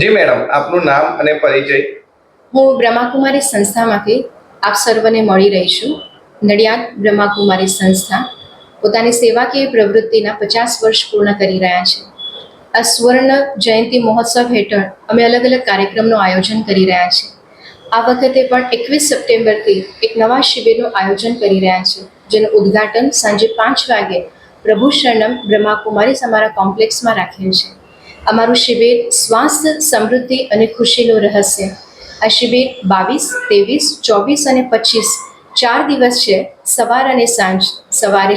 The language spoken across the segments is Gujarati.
જી મેડમ, આપનું નામ અને પરિચય. હું બ્રહ્માકુમારી સંસ્થામાંથી આપ સર્વને મળી રહી છું. નડિયાદ બ્રહ્માકુમારી સંસ્થા પોતાની સેવાકીય પ્રવૃત્તિના 50 વર્ષ પૂર્ણ કરી રહ્યા છે. આ સુવર્ણ જયંતિ મહોત્સવ હેઠળ અમે અલગ અલગ કાર્યક્રમનું આયોજન કરી રહ્યા છીએ. આ વખતે પણ 21 સપ્ટેમ્બરથી એક નવા શિબિરનું આયોજન કરી રહ્યા છે, જેનું ઉદ્ઘાટન સાંજે 5 વાગે પ્રભુ શરણમ બ્રહ્માકુમારી અમારા કોમ્પ્લેક્સમાં રાખેલ છે. અમારું શિબિર સ્વાસ્થ્ય, સમૃદ્ધિ અને ખુશીનું રહસ્ય. આ શિબિર 22, 23, 24 અને 25 4 દિવસ છે. સવાર અને સાંજ સવારે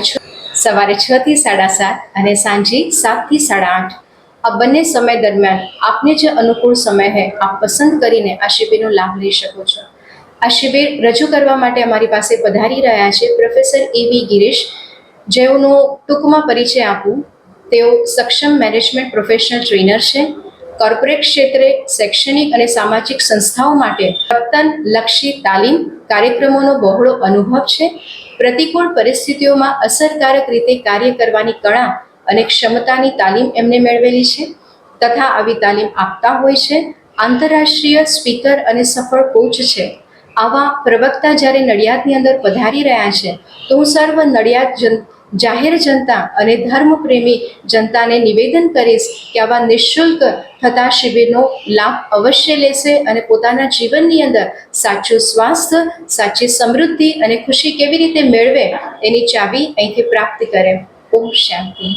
6 થી 7:30 અને સાંજે 7 થી 8:30. આ બંને સમય દરમિયાન આપને જે અનુકૂળ સમય હોય આપ પસંદ કરીને આ શિબિરનો લાભ લઈ શકો છો. આ શિબિર રજૂ કરવા માટે અમારી પાસે પધારી રહ્યા છે પ્રોફેસર એવી ગિરીશ, જેઓનો ટૂંકમાં પરિચય આપું. તેઓ સક્ષમ મેનેજમેન્ટ પ્રોફેશનલ ટ્રેનર છે. કોર્પોરેટ ક્ષેત્રે શૈક્ષણિક અને સામાજિક સંસ્થાઓ માટે વર્તનલક્ષી તાલીમ કાર્યક્રમોનો બહોળો અનુભવ છે. પ્રતિકૂળ પરિસ્થિતિઓમાં અસરકારક રીતે કાર્ય કરવાની કળા અને ક્ષમતાની તાલીમ એમને મેળવેલી છે તથા આવી તાલીમ આપતા હોય છે. આંતરરાષ્ટ્રીય સ્પીકર અને સફળ કોચ છે. આવા પ્રવક્તા જ્યારે નડિયાદની અંદર પધારી રહ્યા છે તો હું સર્વ નડિયાદ જાહેર જનતા અને ધર્મપ્રેમી જનતાને નિવેદન કરીશ કે આવા નિઃશુલ્ક થતા શિબિરનો લાભ અવશ્ય લેશે અને પોતાના જીવનની અંદર સાચું સ્વાસ્થ્ય, સાચી સમૃદ્ધિ અને ખુશી કેવી રીતે મેળવે એની ચાવી અહીંથી પ્રાપ્ત કરે. ઓમ શાંતિ.